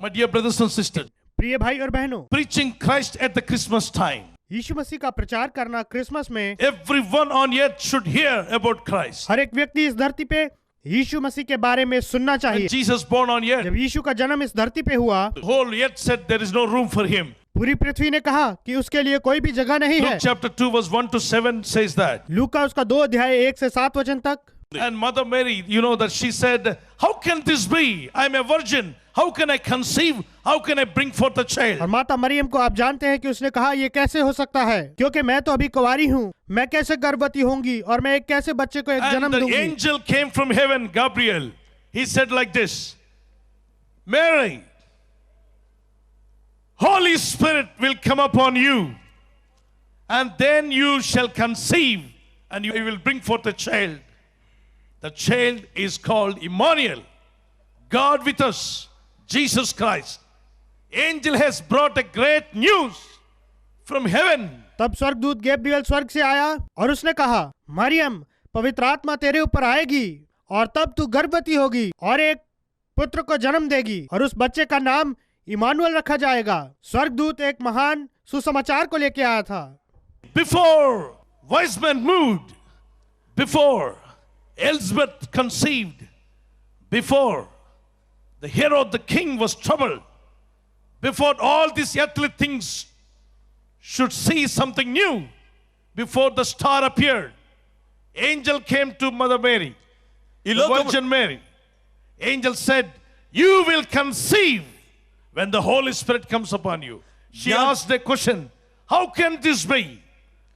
My dear brothers and sisters, प्रिय भाई और बहनों, preaching Christ at the Christmas time. यीशु मसीह का प्रचार करना क्रिसमस में Everyone on earth should hear about Christ. हर एक व्यक्ति इस धरती पे यीशु मसीह के बारे में सुनना When चाहिए। Jesus born on earth, जब यीशु का जन्म इस धरती पे हुआ, the whole earth said there is no room for him. पूरी पृथ्वी ने कहा कि उसके लिए कोई भी जगह नहीं है। Luke chapter 2 verse 1 to 7 says that. लूका उसका 2 अध्याय 1 से 7 वचन तक। And Mother Mary, you know that she said, how can this be? I'm a virgin. How can I conceive? How can I bring forth a और child? माता मरियम को आप जानते हैं कि उसने कहा ये कैसे हो सकता है, क्योंकि मैं तो अभी कुंवारी हूँ, मैं कैसे गर्भवती होंगी और मैं एक कैसे बच्चे को एक And जन्म the दूंगी। angel came from heaven, Gabriel. He said like this, Mary, Holy Spirit will come upon you, and then you shall conceive, and you will bring forth a child. The child is called Emmanuel, God with us, Jesus Christ. Angel has brought a great news from heaven. तब स्वर्गदूत Gabriel स्वर्ग से आया और उसने कहा, मरियम, पवित्र आत्मा तेरे ऊपर आएगी और तब तू गर्भवती होगी और एक पुत्र को जन्म देगी और उस बच्चे का नाम इमानुएल रखा जाएगा। स्वर्गदूत एक महान सुसमाचार को लेके आया था। Before wise men moved, before Elizabeth conceived, before the Herod the king was troubled, before all these earthly things should see something new, before the star appeared, angel came to Mother Mary, the Virgin Mary. Angel said, you will conceive when the Holy Spirit comes upon you. She asked the question, how can this be?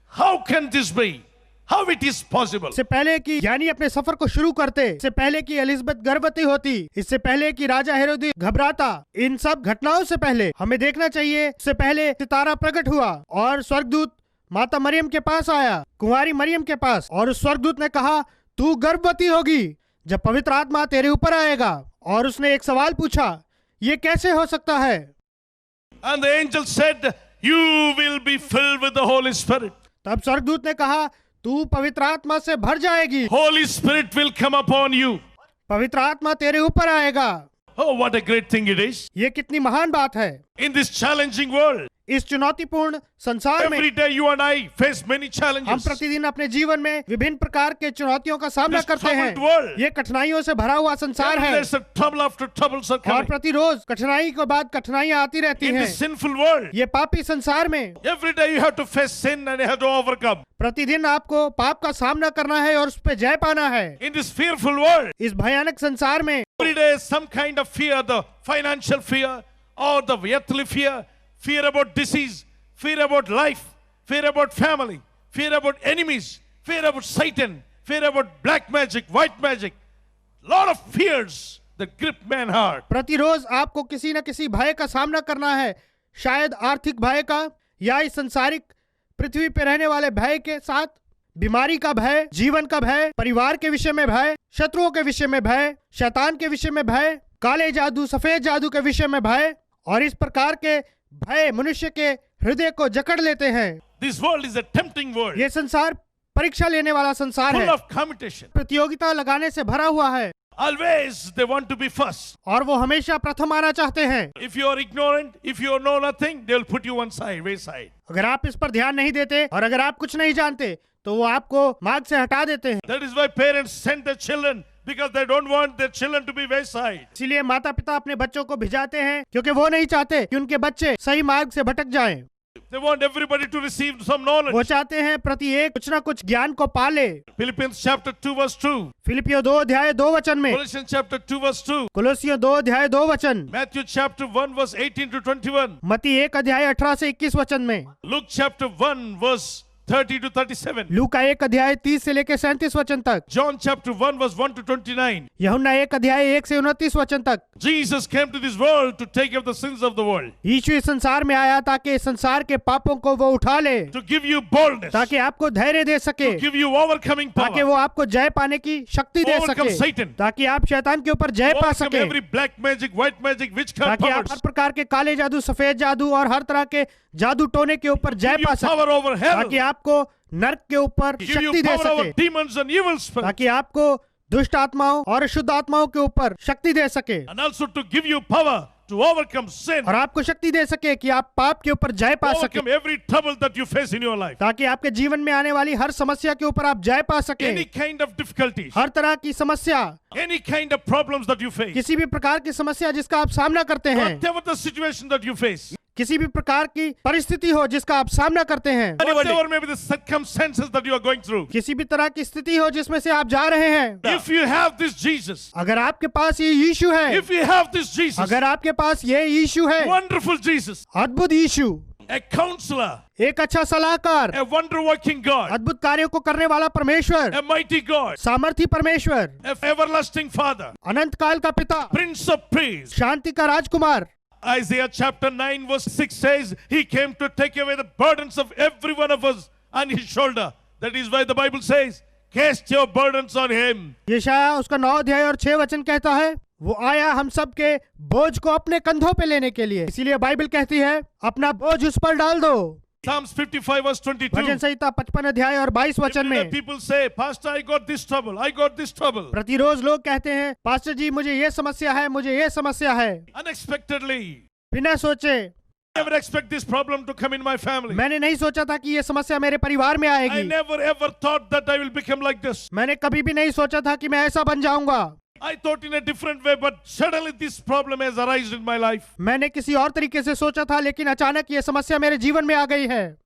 How can this be? How it is possible? इससे पहले कि यानी अपने सफर को शुरू करते, इससे पहले कि एलिजाबेथ गर्भवती होती, इससे पहले कि राजा हेरोदेस घबराता, इन सब घटनाओं से पहले हमें देखना चाहिए, इससे पहले सितारा प्रकट हुआ और स्वर्गदूत माता मरियम के पास आया, कुंवारी मरियम के पास, और उस स्वर्गदूत ने कहा, तू गर्भवती होगी जब पवित्र आत्मा तेरे ऊपर आएगा। और उसने एक सवाल पूछा, ये कैसे हो सकता है? And the angel said, you will be filled with the Holy Spirit. तब स्वर्गदूत ने कहा, तू पवित्र आत्मा से भर जाएगी, Holy Spirit will come upon you. पवित्र आत्मा तेरे ऊपर आएगा। Oh, what a great thing it is. ये कितनी महान बात है। In this challenging world, इस चुनौतीपूर्ण संसार में every day you and I face many हम challenges. प्रतिदिन अपने जीवन में विभिन्न प्रकार के चुनौतियों का सामना This करते हैं। troubled world. ये कठिनाइयों से भरा हुआ संसार है There's a trouble after troubles are और coming. प्रतिरोज कठिनाई के बाद कठिनाइयां आती रहती In हैं। this sinful world, ये पापी संसार में every day you have to face sin and you have to overcome. प्रतिदिन आपको पाप का सामना करना है और उस पर जय पाना है। In this fearful world, इस भयानक संसार में every day is some kind of fear, the financial fear or the earthly fear, fear about disease, fear about life, fear about family, fear about enemies, fear about Satan, fear about black magic, white magic. Lot of fears that grip man's heart. प्रतिरोज आपको किसी न किसी भय का सामना करना है, शायद आर्थिक भय का या इस संसारिक पृथ्वी पे रहने वाले भय के साथ बीमारी का भय, जीवन का भय, परिवार के विषय में भय, शत्रुओं के विषय में भय, शैतान के विषय में भय, काले जादू, सफेद जादू के विषय में भय। और इस प्रकार के भय मनुष्य के हृदय को जकड़ लेते हैं। This world is a tempting world, ये संसार परीक्षा लेने वाला संसार full है, of competition. प्रतियोगिता लगाने से भरा हुआ है Always they want to be first. और वो हमेशा प्रथम आना चाहते हैं। If you are ignorant, if you know nothing, they will put you one side, wayside. अगर आप इस पर ध्यान नहीं देते और अगर आप कुछ नहीं जानते तो वो आपको मार्ग से हटा देते हैं। That is why parents send their children, because they don't want their children to be wayside. इसीलिए माता पिता अपने बच्चों को भिजाते हैं, क्योंकि वो नहीं चाहते कि उनके बच्चे सही मार्ग से भटक जाएं। They want everybody to receive some वो knowledge. चाहते हैं प्रति एक कुछ ना कुछ ज्ञान को पाले। Philippians chapter 2 verse 2. फिलिपियो 2 अध्याय 2 वचन में, Colossians chapter 2 verse 2. कुलोसियों 2 अध्याय 2 वचन, Matthew chapter 1 verse 18 to 21. मती 1 अध्याय 18 से 21 वचन में, Luke chapter 1 verse 30 to 37. लूका 1 अध्याय 30 से लेकर 37 वचन तक, John chapter 1 verse 1 to 29. यूहन्ना 1 अध्याय 1 से 29 वचन तक। Jesus came to this world to take up the sins of the world, यीशु इस संसार में आया ताकि इस संसार के पापों को वो उठा ले, to give you boldness, ताकि आपको धैर्य दे सके, to give you overcoming ताकि power, वो आपको जय पाने की शक्ति दे overcome सके, Satan, ताकि आप शैतान के ऊपर जय पा overcome सके, every black magic, white magic, witchcraft ताकि आप हर powers, प्रकार के काले जादू, सफेद जादू और हर तरह के जादू टोने के ऊपर जय give you पा सके, power over hell, ताकि आपको नर्क के ऊपर give you शक्ति दे power over सके, demons and evil spirits, ताकि आपको दुष्ट आत्माओं और शुद्ध आत्माओं के ऊपर शक्ति दे सके, and also to give you power to overcome sin, और आपको शक्ति दे सके कि आप पाप के ऊपर जय पा सके, overcome every trouble that you face in your life, ताकि आपके जीवन में आने वाली हर समस्या के ऊपर आप जय पा सके। any kind of difficulties, हर तरह की समस्या, any kind of problems that you face, किसी भी प्रकार की समस्या जिसका आप सामना करते हैं, whatever the situation that you face, किसी भी प्रकार की परिस्थिति हो जिसका आप सामना करते हैं, whatever may be the circumstances that you are going through, किसी भी तरह की स्थिति हो जिसमें से आप जा रहे हैं, if you have this Jesus, अगर आपके पास ये यीशु है, if you have this Jesus, अगर आपके पास ये यीशु है, wonderful Jesus, अद्भुत यीशु, a counselor, एक अच्छा सलाहकार, a wonder working God, अद्भुत कार्यों को करने वाला परमेश्वर, a mighty God, सामर्थी परमेश्वर, a everlasting Father, अनंत काल का पिता, Prince of Peace. शांति का राजकुमार। Isaiah chapter 9 verse 6 says, He came to take away the burdens of every one of us on His shoulder. That is why the Bible says, cast your burdens on Him. यशायाह उसका 9 अध्याय और 6 वचन कहता है, वो आया हम सब के बोझ को अपने कंधों पे लेने के लिए। इसीलिए बाइबल कहती है, अपना बोझ उस पर डाल दो। Psalms 55 verse 22. भजन संहिता 55 अध्याय और 22 वचन में People say, Pastor, I got this trouble, I got this trouble. प्रतिरोज लोग कहते हैं, पास्टर जी मुझे ये समस्या है, मुझे ये समस्या है। Unexpectedly, बिना सोचे, I never expect this problem to come in my family. मैंने नहीं सोचा था कि ये समस्या मेरे परिवार में I आएगी। never ever thought that I will become like this. मैंने कभी भी नहीं सोचा था कि मैं ऐसा बन जाऊंगा। I thought in a different way, but suddenly this problem has arisen in my life. मैंने किसी और तरीके से सोचा था, लेकिन अचानक ये समस्या मेरे जीवन में आ गई है।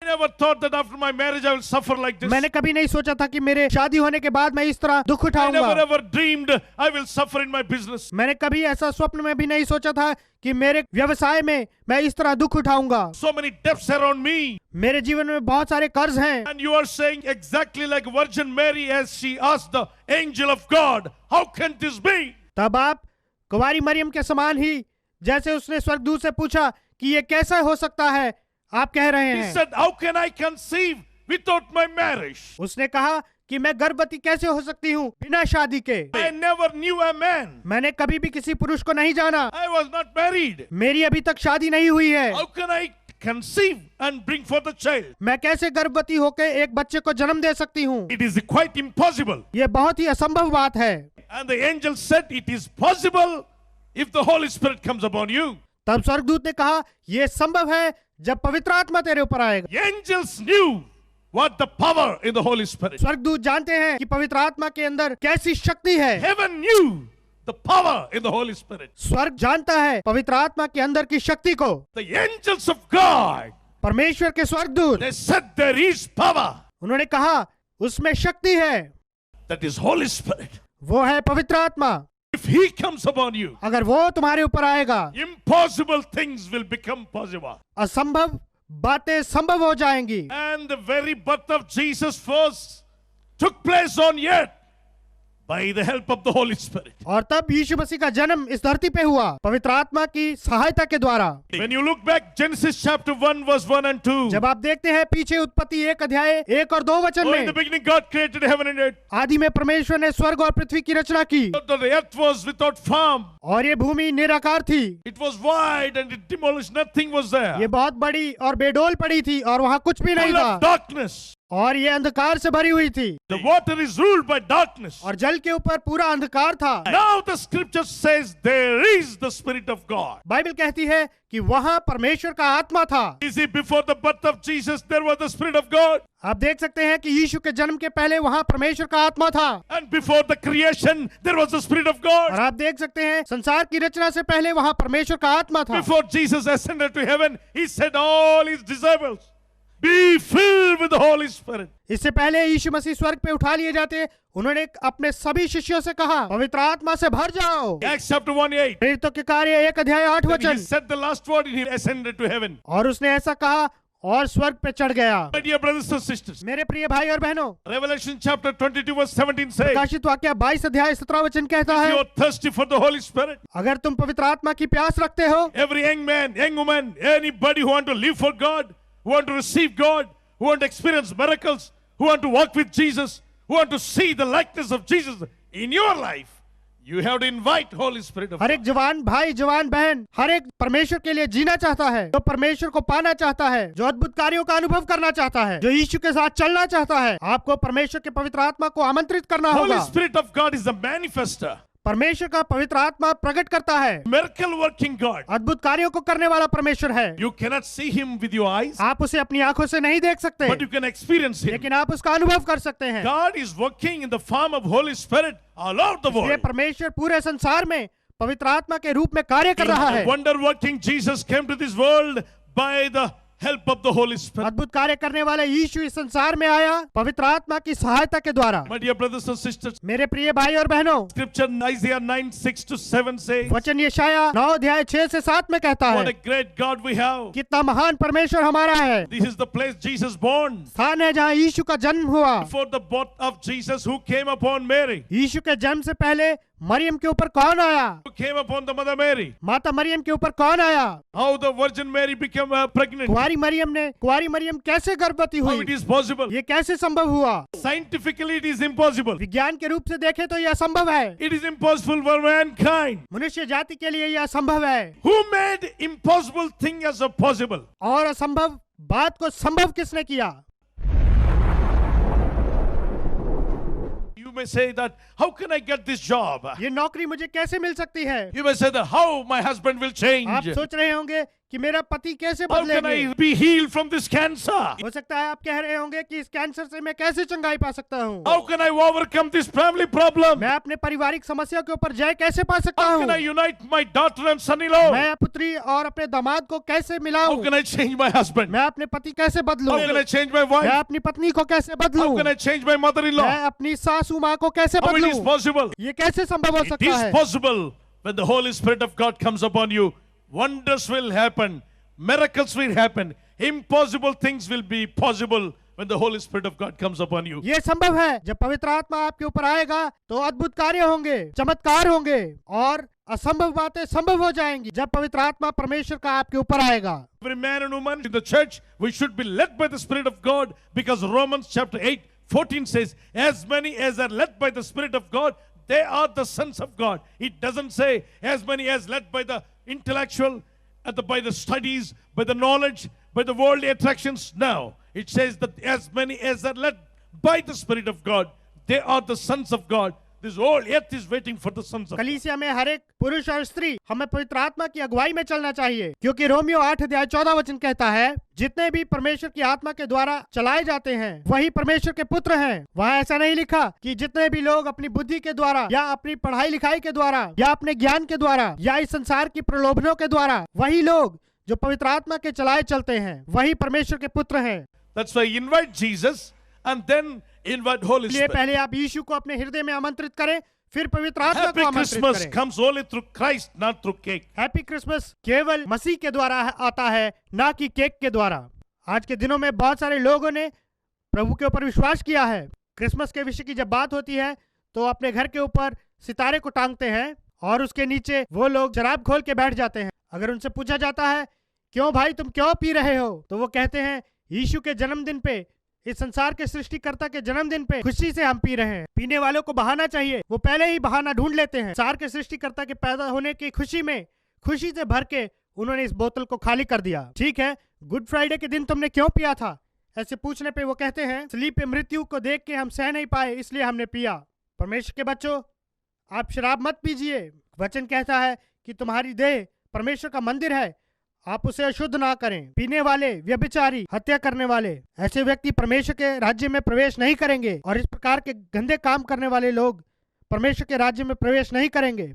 I never thought that after my marriage I will suffer like this. मैंने कभी नहीं सोचा था कि मेरे शादी होने के बाद मैं इस तरह दुख I never उठाऊंगा। ever dreamed I will suffer in my business. मैंने कभी ऐसा स्वप्न में भी नहीं सोचा था कि मेरे व्यवसाय में मैं इस तरह दुख उठाऊंगा। So many debts around me. मेरे जीवन में बहुत सारे कर्ज हैं। And you are saying exactly like Virgin Mary as she asked the angel of God, how can this be? तब आप कुंवारी मरियम के समान ही, जैसे उसने स्वर्गदूत से पूछा कि ये कैसा हो सकता है, आप कह रहे He हैं। said, how can I conceive without my marriage? उसने कहा कि मैं गर्भवती कैसे हो सकती हूँ बिना शादी के। I never knew a man. मैंने कभी भी किसी पुरुष को नहीं जाना। I was not married. मेरी अभी तक शादी नहीं हुई है। How can I conceive and bring forth a child? मैं कैसे गर्भवती होकर एक बच्चे को जन्म दे सकती हूँ? It is quite impossible. ये बहुत ही असंभव बात है। And the angel said, it is possible if the Holy Spirit comes upon you. तब स्वर्गदूत ने कहा, ये संभव है जब पवित्र आत्मा तेरे ऊपर आएगा। The angels knew what the power in the Holy Spirit. स्वर्गदूत जानते हैं कि पवित्र आत्मा के अंदर कैसी शक्ति है। Heaven knew the power in the Holy Spirit. स्वर्ग जानता है पवित्र आत्मा के अंदर की शक्ति को। The angels of God, परमेश्वर के स्वर्गदूत, they said there is power. उन्होंने कहा उसमें शक्ति है, That is Holy Spirit. वो है पवित्र आत्मा। If He comes upon you, अगर वो तुम्हारे ऊपर आएगा, impossible things will become possible. असंभव बातें संभव हो जाएंगी। And the very birth of Jesus first took place on earth by the help of the Holy Spirit. और तब यीशु मसीह का जन्म इस धरती पे हुआ पवित्र आत्मा की सहायता के द्वारा। When you look back, Genesis chapter 1 verse 1 and 2. जब आप देखते हैं पीछे उत्पत्ति 1 अध्याय 1 और 2 वचन Oh, in the में, beginning God created heaven and earth. आदि में परमेश्वर ने स्वर्ग और पृथ्वी की रचना की, The earth was without form. और ये भूमि निराकार थी। It was wide and it demolished. Nothing was there. ये बहुत बड़ी और बेडोल पड़ी थी और वहाँ कुछ भी नहीं Full of था, darkness. और ये अंधकार से भरी हुई थी, The water is ruled by darkness. और जल के ऊपर पूरा अंधकार था। Now the scripture says there is the Spirit of God. Bible कहती है कि वहाँ परमेश्वर का आत्मा था। You see, before the birth of Jesus, there was the Spirit of God. आप देख सकते हैं कि यीशु के जन्म के पहले वहाँ परमेश्वर का आत्मा था, And before the creation, there was the Spirit of और God. आप देख सकते हैं संसार की रचना से पहले वहाँ परमेश्वर का आत्मा था। Before Jesus ascended to heaven, He said all His disciples, be filled with the Holy Spirit. इससे पहले यीशु मसीह स्वर्ग पे उठा लिए जाते, उन्होंने अपने सभी शिष्यों से कहा, पवित्र आत्मा से भर जाओ। Acts chapter 1:8. प्रेरितों के कार्य 1 अध्याय 8 Then He वचन। said the last word and He ascended to heaven. और उसने ऐसा कहा और स्वर्ग पे चढ़ गया। My dear brothers and sisters, मेरे प्रिय भाई और बहनों, Revelation chapter 22 verse 17 says, प्रकाशित वाक्य 22 अध्याय 17 वचन कहता if है, you are thirsty for the Holy Spirit, अगर तुम पवित्र आत्मा की प्यास रखते हो, every young man, young woman, anybody who want to live for God, who want to receive God, who want to experience miracles, who want to walk with Jesus, who want to see the likeness of Jesus in your life, you have to invite Holy Spirit of her God. एक जवान भाई जवान बहन हर एक परमेश्वर के लिए जीना चाहता है, जो परमेश्वर को पाना चाहता है, जो अद्भुत कार्यों का अनुभव करना चाहता है, जो यीशु के साथ चलना चाहता है, आपको परमेश्वर के पवित्र आत्मा को आमंत्रित करना Holy होगा। Spirit of God is a manifester. परमेश्वर का पवित्र आत्मा प्रकट करता है। Miracle working God. अद्भुत कार्यों को करने वाला परमेश्वर है। You cannot see him with your eyes, आप उसे अपनी आंखों से नहीं देख सकते, but you can experience him. लेकिन आप उसका अनुभव कर सकते हैं। God is working in the form of Holy Spirit all over the ये world. परमेश्वर पूरे संसार में पवित्र आत्मा के रूप में कार्य कर रहा है। Wonder working Jesus came to this world by the help of the Holy Spirit. अद्भुत कार्य करने वाला यीशु इस संसार में आया पवित्र आत्मा की सहायता के द्वारा। My dear brothers and sisters, मेरे प्रिय भाई और बहनों, Scripture in Isaiah 9:6-7 says, वचन यशाया 9 अध्याय 6 से 7 में कहता what a है, great God we have. कितना महान परमेश्वर हमारा है। This is the place Jesus born. स्थान है जहाँ यीशु का जन्म हुआ। Before the birth of Jesus, who came upon Mary? यीशु के जन्म से पहले मरियम के ऊपर कौन आया? Who came upon the mother Mary? माता मरियम के ऊपर कौन आया? How the Virgin Mary became pregnant? कुंवारी मरियम कैसे गर्भवती How हुई? it is possible? ये कैसे संभव हुआ? Scientifically, it is impossible. विज्ञान के रूप से देखें तो यह असंभव है। It is impossible for mankind. मनुष्य जाति के लिए यह असंभव है। Who made impossible thing as a possible? और असंभव बात को संभव किसने किया? You may say that, how can I get this job? ये नौकरी मुझे कैसे मिल सकती है? You may say that, how my husband will change? आप सोच रहे होंगे कि मेरा पति कैसे How can बदलेंगे? I be healed from this cancer? हो सकता है आप कह रहे होंगे कि इस कैंसर से मैं कैसे चंगाई पा सकता हूँ? How can I overcome this family problem? मैं अपने पारिवारिक समस्या के ऊपर जय कैसे पा सकता How हूँ? can I unite my daughter and son-in-law? मैं पुत्री और अपने दामाद को कैसे How मिलाऊं? can I change my husband? मैं अपने पति कैसे बदलूं? How can I change my मैं wife? अपनी पत्नी को कैसे How बदलूं? can I change my mother-in-law? मैं अपनी सासू माँ को कैसे How it is बदलूं? possible? ये कैसे संभव हो It सकता is है? possible when the Holy Spirit of God comes upon you. Wonders will happen. Miracles will happen. Impossible things will be possible when the Holy Spirit of God comes upon you. ये संभव है जब पवित्र आत्मा आपके ऊपर आएगा तो अद्भुत कार्य होंगे, चमत्कार होंगे और असंभव बातें संभव हो जाएंगी जब पवित्र आत्मा परमेश्वर का आपके ऊपर आएगा। Every man and woman in the church, we should be led by the Spirit of God, because Romans chapter 8:14 says, as many as are led by the Spirit of God, they are the sons of God. It doesn't say as many as led by the intellectual, by the studies, by the knowledge, by the worldly attractions. No, it says that as many as are led by the Spirit of God, they are the sons of God. This whole earth is waiting for the sons of God. कलीसिया में हर एक पुरुष और स्त्री हमें पवित्र आत्मा की अगुवाई में चलना चाहिए, क्योंकि रोमियो 8 अध्याय 14 वचन कहता है, जितने भी परमेश्वर की आत्मा के द्वारा चलाए जाते हैं वही परमेश्वर के पुत्र हैं। वहाँ ऐसा नहीं लिखा कि जितने भी लोग अपनी बुद्धि के द्वारा या अपनी पढ़ाई लिखाई के द्वारा या अपने ज्ञान के द्वारा या इस संसार की प्रलोभनों के द्वारा, वही लोग जो पवित्र आत्मा के चलाए चलते हैं वही परमेश्वर के पुत्र हैं। That's why invite Jesus and then invite Holy इसलिए Spirit. पहले आप यीशु को अपने हृदय में आमंत्रित करें, फिर पवित्र आत्मा को Happy आमंत्रित Christmas करें। comes only through Christ, not through cake. Happy Christmas केवल मसीह के द्वारा आता है, ना कि केक के द्वारा। आज के दिनों में बहुत सारे लोगों ने प्रभु के ऊपर विश्वास किया है। क्रिसमस के विषय की जब बात होती है तो अपने घर के ऊपर सितारे को टांगते हैं और उसके नीचे वो लोग शराब खोल के बैठ जाते हैं। अगर उनसे पूछा जाता है, क्यों भाई तुम क्यों पी रहे हो, तो वो कहते हैं, यीशु के जन्मदिन पे, इस संसार के सृष्टिकर्ता के जन्मदिन पे खुशी से हम पी रहे हैं। पीने वालों को बहाना चाहिए, वो पहले ही बहाना ढूंढ लेते हैं। संसार के सृष्टिकर्ता के पैदा होने की खुशी में खुशी से भर के उन्होंने इस बोतल को खाली कर दिया। ठीक है, गुड फ्राइडे के दिन तुमने क्यों पिया था? ऐसे पूछने पे वो कहते हैं, सलीब पे मृत्यु को देख के हम सह नहीं पाए, इसलिए हमने पिया। परमेश्वर के बच्चों, आप शराब मत पीजिए। वचन कहता है कि तुम्हारी देह परमेश्वर का मंदिर है, आप उसे अशुद्ध ना करें। पीने वाले, व्यभिचारी, हत्या करने वाले, ऐसे व्यक्ति परमेश्वर के राज्य में प्रवेश नहीं करेंगे, और इस प्रकार के गंदे काम करने वाले लोग परमेश्वर के राज्य में प्रवेश नहीं करेंगे।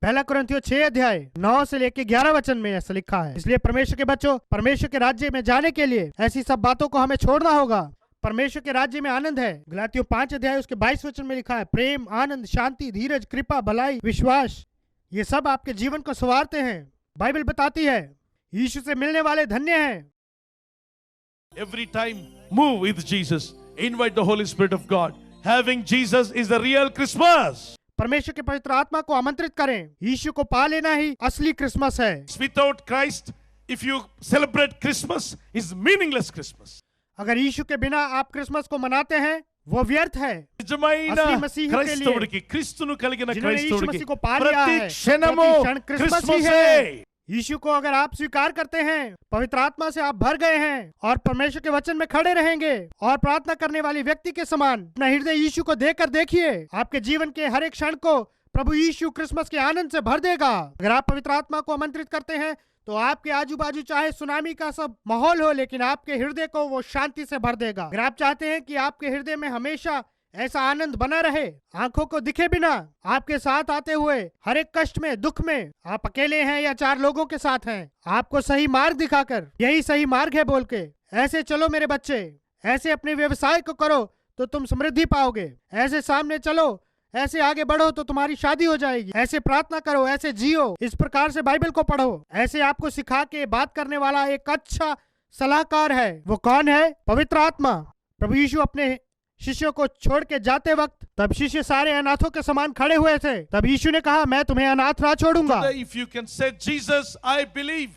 पहला कुरिन्थियों 6 अध्याय 9 से लेके 11 वचन में ऐसा लिखा है। इसलिए परमेश्वर के बच्चों, परमेश्वर के राज्य में जाने के लिए ऐसी सब बातों को हमें छोड़ना होगा। परमेश्वर के राज्य में आनंद है। गलातियों 5 अध्याय उसके 22 वचन में लिखा है, प्रेम, आनंद, शांति, धीरज, कृपा, भलाई, विश्वास, ये सब आपके जीवन को संवारते हैं। बाइबल बताती है यीशु से मिलने वाले धन्य हैं। Every time move with Jesus. Invite the Holy Spirit of God. Having Jesus is the real Christmas. परमेश्वर के पवित्र आत्मा को आमंत्रित करें। यीशु को पा लेना ही असली क्रिसमस है। Without Christ, if you celebrate Christmas, is meaningless Christmas. अगर यीशु के बिना आप क्रिसमस को मनाते हैं, वो व्यर्थ है। నిజమైన असली मसीह के लिए, క్రైస్తవుడికి, క్రీస్తును కలిగిన जिन्होंने यीशु క్రైస్తవుడికి मसीह को पा लिया है, ప్రతి క్షణము प्रति क्षण क्रिसमस ही క్రిస్మసే. है। यीशु को अगर आप स्वीकार करते हैं, पवित्र आत्मा से आप भर गए हैं और परमेश्वर के वचन में खड़े रहेंगे और प्रार्थना करने वाले व्यक्ति के समान अपना हृदय यीशु को देकर देखिए, आपके जीवन के हर एक क्षण को प्रभु यीशु क्रिसमस के आनंद से भर देगा। अगर आप पवित्र आत्मा को आमंत्रित करते हैं तो आपके आजू बाजू चाहे सुनामी का सब माहौल हो, लेकिन आपके हृदय को वो शांति से भर देगा। अगर आप चाहते हैं कि आपके हृदय में हमेशा ऐसा आनंद बना रहे, आंखों को दिखे बिना, आपके साथ आते हुए हर एक कष्ट में, दुख में, आप अकेले हैं या 4 लोगों के साथ हैं, आपको सही मार्ग दिखाकर यही सही मार्ग है बोल के ऐसे चलो मेरे बच्चे, ऐसे अपने व्यवसाय को करो तो तुम समृद्धि पाओगे, ऐसे सामने चलो, ऐसे आगे बढ़ो तो तुम्हारी शादी हो जाएगी, ऐसे प्रार्थना करो, ऐसे जियो, इस प्रकार से बाइबल को पढ़ो। ऐसे आपको सिखा के बात करने वाला एक अच्छा सलाहकार है। वो कौन है? पवित्र आत्मा। प्रभु यीशु अपने शिष्यों को छोड़ के जाते वक्त तब शिष्य सारे अनाथों के समान खड़े हुए थे। तब यीशु ने कहा, मैं तुम्हें अनाथ ना छोड़ूंगा। Today, if you can say, Jesus, I believe,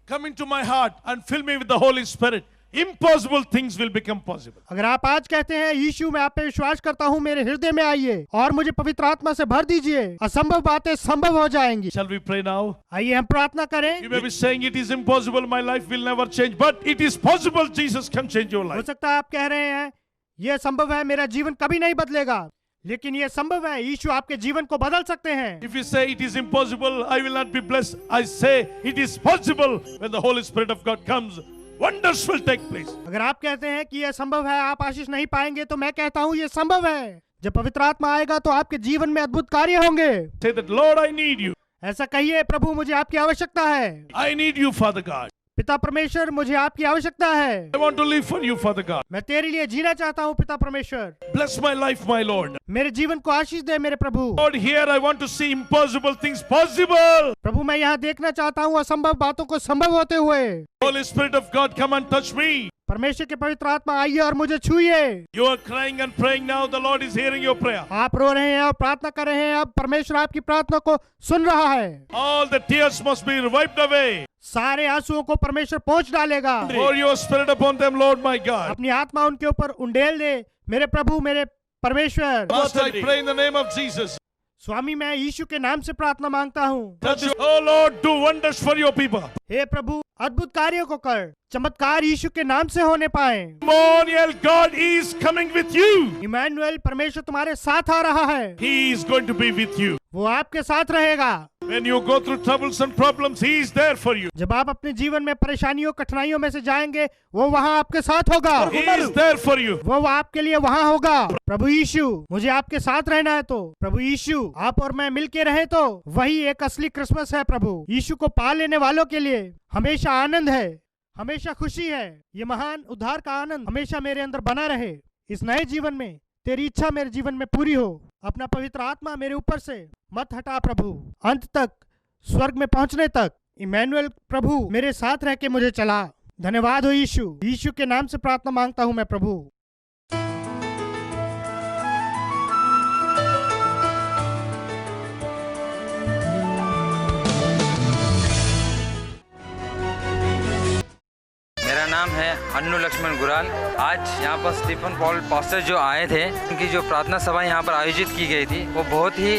come into my heart and fill me with the Holy Spirit, impossible things will become possible. अगर आप आज कहते हैं, यीशु मैं आप पे विश्वास करता हूँ, मेरे हृदय में आइए और मुझे पवित्र आत्मा से भर दीजिए, असंभव बातें संभव हो जाएंगी। Shall we pray now? आइए हम प्रार्थना करें। You may be saying it is impossible, my life will never change, but it is possible. Jesus can change your हो life. सकता है आप कह रहे हैं यह संभव है, मेरा जीवन कभी नहीं बदलेगा, लेकिन यह संभव है, यीशु आपके जीवन को बदल सकते हैं। If you say it is impossible, I will not be blessed, I say it is possible. When the Holy Spirit of God comes, wonders will take place. अगर आप कहते हैं कि यह संभव है, आप आशीष नहीं पाएंगे, तो मैं कहता हूँ यह संभव है। जब पवित्र आत्मा आएगा तो आपके जीवन में अद्भुत कार्य होंगे। Say that, Lord, I need you. ऐसा कहिए, प्रभु मुझे आपकी आवश्यकता है। I need you, Father God. पिता परमेश्वर मुझे आपकी आवश्यकता है। I want to live for you, Father God. मैं तेरे लिए जीना चाहता हूँ पिता परमेश्वर। Bless my life, my Lord. मेरे जीवन को आशीष दे मेरे प्रभु। Lord, here I want to see impossible things possible. प्रभु मैं यहाँ देखना चाहता हूँ असंभव बातों को संभव होते हुए। Holy Spirit of God, come and touch me. परमेश्वर के पवित्र आत्मा आइए और मुझे छुइए। You are crying and praying now. The Lord is hearing your prayer. आप रो रहे हैं और प्रार्थना कर रहे हैं, अब परमेश्वर आपकी प्रार्थना को सुन रहा है। All the tears must be wiped away. सारे आंसुओं को परमेश्वर पोंछ डालेगा। Pour your spirit upon them, Lord my God. अपनी आत्मा उनके ऊपर उंडेल दे मेरे प्रभु, मेरे परमेश्वर। Master, I pray in the name of Jesus. स्वामी मैं यीशु के नाम से प्रार्थना मांगता हूँ। Touch you. Oh Lord, do wonders for your people. हे प्रभु अद्भुत कार्यों को कर, चमत्कार यीशु के नाम से होने पाए। Emmanuel, God is coming with you. Emmanuel परमेश्वर तुम्हारे साथ आ रहा है। He is going to be with you. वो आपके साथ रहेगा। When you go through troubles and problems, He is there for you. जब आप अपने जीवन में परेशानियों कठिनाइयों में से जाएंगे, वो वहाँ आपके साथ होगा। He is there for you. वो आपके लिए वहाँ होगा। प्रभु यीशु मुझे आपके साथ रहना है, तो प्रभु यीशु आप और मैं मिलके रहे तो वही एक असली क्रिसमस है। प्रभु यीशु को पा लेने वालों के लिए हमेशा आनंद है, हमेशा खुशी है। ये महान उद्धार का आनंद हमेशा मेरे अंदर बना रहे। इस नए जीवन में तेरी इच्छा मेरे जीवन में पूरी हो। अपना पवित्र आत्मा मेरे ऊपर से मत हटा प्रभु, अंत तक स्वर्ग में पहुंचने तक इमैनुएल प्रभु मेरे साथ रह के मुझे चला। धन्यवाद हो यीशु। यीशु के नाम से प्रार्थना मांगता हूँ मैं प्रभु। मेरा नाम है अन्नू लक्ष्मण गुराल। आज यहाँ पर स्टीफन पॉल पास्टर जो आए थे, उनकी जो प्रार्थना सभा यहाँ पर आयोजित की गई थी वो बहुत ही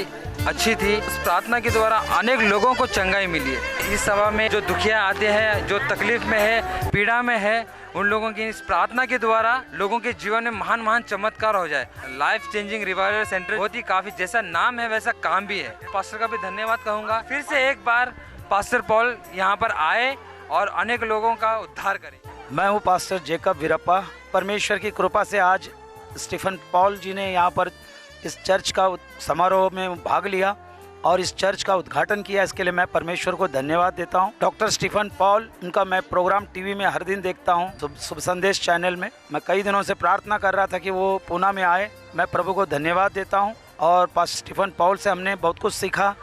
अच्छी थी। इस प्रार्थना के द्वारा अनेक लोगों को चंगाई मिली है। इस सभा में जो दुखिया आते हैं, जो तकलीफ में है, पीड़ा में है, उन लोगों की इस प्रार्थना के द्वारा लोगों के जीवन में महान महान चमत्कार हो जाए। लाइफ चेंजिंग रिवाइवल सेंटर बहुत ही काफ़ी जैसा नाम है वैसा काम भी है। पास्टर का भी धन्यवाद कहूँगा। फिर से एक बार पास्टर पॉल यहाँ पर आए और अनेक लोगों का उद्धार करें। मैं हूँ पास्टर जेकब वीरप्पा। परमेश्वर की कृपा से आज स्टीफन पॉल जी ने यहाँ पर इस चर्च का समारोह में भाग लिया और इस चर्च का उद्घाटन किया। इसके लिए मैं परमेश्वर को धन्यवाद देता हूँ। डॉक्टर स्टीफन पॉल, उनका मैं प्रोग्राम टीवी में हर दिन देखता हूँ, शुभ संदेश चैनल में। मैं कई दिनों से प्रार्थना कर रहा था कि वो पूना में आए। मैं प्रभु को धन्यवाद देता हूँ और पास्टर स्टीफन पॉल से हमने बहुत कुछ सीखा।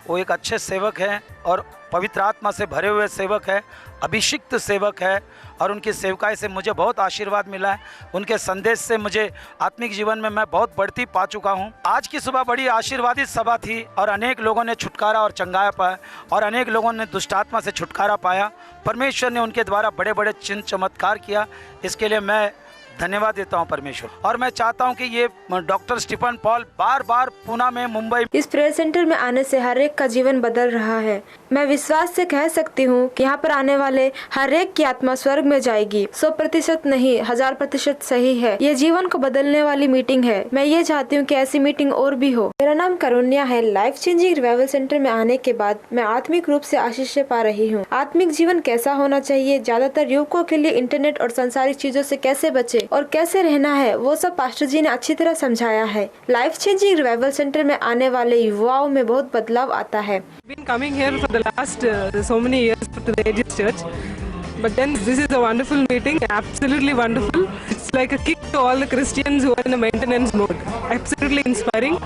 वो एक अच्छे सेवक हैं और पवित्र आत्मा से भरे हुए सेवक है, अभिषिक्त सेवक है और उनकी सेवकाई से मुझे बहुत आशीर्वाद मिला है। उनके संदेश से मुझे आत्मिक जीवन में मैं बहुत बढ़ती पा चुका हूँ। आज की सुबह बड़ी आशीर्वादित सभा थी और अनेक लोगों ने छुटकारा और चंगाया पाया और अनेक लोगों ने दुष्ट आत्मा से छुटकारा पाया। परमेश्वर ने उनके द्वारा बड़े बड़े चिन्ह चमत्कार किया। इसके लिए मैं धन्यवाद देता हूँ परमेश्वर। और मैं चाहता हूँ कि ये डॉक्टर स्टीफन पॉल बार बार पुणे में, मुंबई इस प्रेयर सेंटर में आने से हर एक का जीवन बदल रहा है। मैं विश्वास से कह सकती हूँ कि यहाँ पर आने वाले हर एक की आत्मा स्वर्ग में जाएगी। 100% नहीं, 1000% सही है। ये जीवन को बदलने वाली मीटिंग है। मैं ये चाहती हूँ कि ऐसी मीटिंग और भी हो। मेरा नाम करुण्या है। लाइफ चेंजिंग रिवाइवल सेंटर में आने के बाद मैं आत्मिक रूप से आशीष पा रही हूँ। आत्मिक जीवन कैसा होना चाहिए, ज्यादातर युवकों के लिए इंटरनेट और सांसारिक चीजों से कैसे बचे और कैसे रहना है, वो सब पास्टर जी ने अच्छी तरह समझाया है। लाइफ चेंजिंग रिवाइवल सेंटर में आने वाले युवाओं में बहुत बदलाव आता है। Been coming here for the last so many years to the Aegis Church, but then this is a wonderful meeting, absolutely wonderful. It's like a kick to all the Christians who are in a maintenance mode. Absolutely inspiring,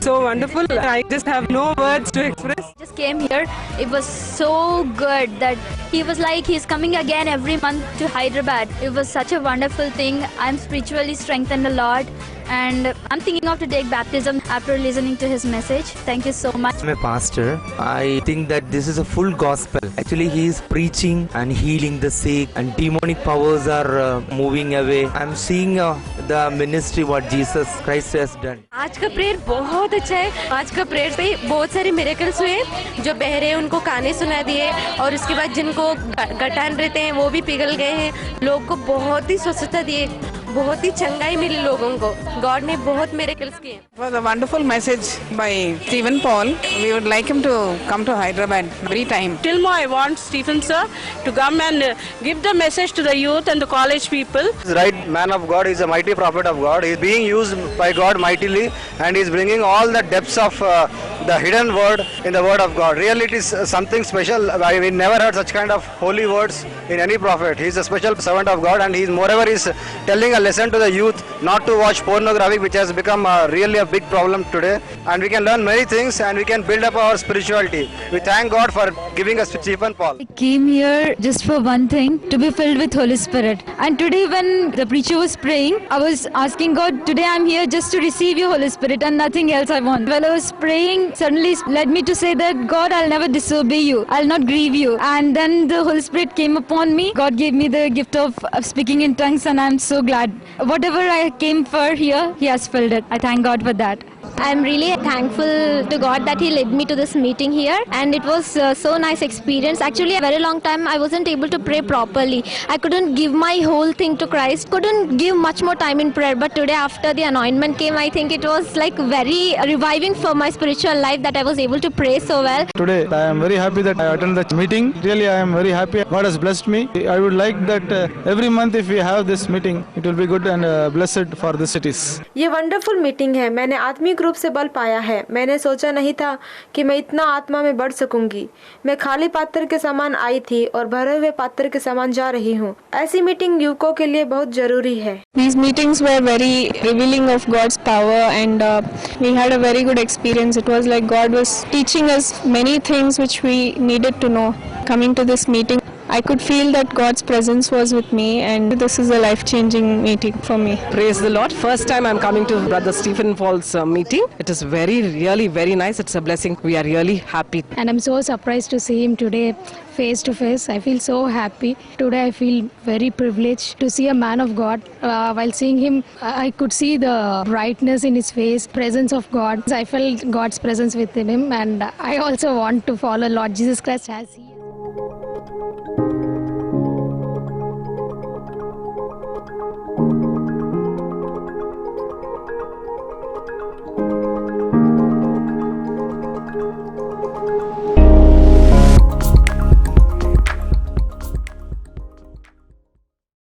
so wonderful. I just have no words to express. Just came here. It was so good that he was like he's coming again every month to Hyderabad. It was such a wonderful thing. I'm spiritually strengthened a lot, and I'm thinking of to take baptism after listening to his message. Thank you so much. I'm a pastor. I think that this is a full gospel. Actually, he is preaching and healing the sick, and demonic powers are moving away. I'm seeing the ministry what Jesus Christ has done. आज का prayer बहुत अच्छा है। आज का prayer पे बहुत सारे मिरेकल्स हुए। जो बहरे हैं उनको गाने सुना दिए, और उसके बाद जिनको गठान रहते हैं वो भी पिघल गए हैं। लोग को बहुत ही स्वस्थता दिए, बहुत ही चंगाई मिली लोगों को। गॉड ने बहुत मिरेकल्स किए। It was a wonderful message by Stephen Paul. We would like him to come to Hyderabad every time. Till more, I want Stephen sir to come and give the message to the youth and the college people. He's a right man of God. He's a mighty prophet of God. He's being used by God mightily, and he's bringing all the depths of the hidden word in the word of God. Really, it is something special. I mean, never heard such kind of holy words in any prophet. He's a special servant of God, and he's moreover is telling a lesson to the youth not to watch pornography, which has become really a big problem today. And we can learn many things, and we can build up our spirituality. We thank God for giving us Stephen Paul. I came here just for one thing, to be filled with Holy Spirit. And today when the preacher was praying, I was asking God, today I'm here just to receive your Holy Spirit and nothing else I want. While I was praying, suddenly led me to say that, God, I'll never disobey you. I'll not grieve you. And then the Holy Spirit came upon me. God gave me the gift of speaking in tongues, and I'm so glad. Whatever I came for here, He has filled it. I thank God for that. I'm really thankful to God that He led me to this meeting here, and it was so nice experience. Actually, a very long time I wasn't able to pray properly. I couldn't give my whole thing to Christ, couldn't give much more time in prayer. But today, after the anointment came, I think it was like very reviving for my spiritual life that I was able to pray so well. Today, I am very happy that I attended the meeting. Really, I am very happy. God has blessed me. I would like that every month if we have this meeting, it will be good and blessed for the cities. ये wonderful meeting है। मैंने आत्मिक रूप से बल पाया है। मैंने सोचा नहीं था कि मैं इतना आत्मा में बढ़ सकूंगी। मैं खाली पात्र के समान आई थी और भरे हुए पात्र के समान जा रही हूँ। ऐसी मीटिंग युवकों के लिए बहुत जरूरी है। These meetings were very revealing of God's power, and we had a very good experience. It was like God was teaching us many things which we needed to know. Coming to this meeting, I could feel that God's presence was with me, and this is a life-changing meeting for me. Praise the Lord. First time I'm coming to Brother Stephen Paul's meeting. It is really very nice. It's a blessing. We are really happy. And I'm so surprised to see him today face to face. I feel so happy. Today I feel very privileged to see a man of God. While seeing him, I could see the brightness in his face, presence of God. I felt God's presence within him, and I also want to follow Lord Jesus Christ as He is.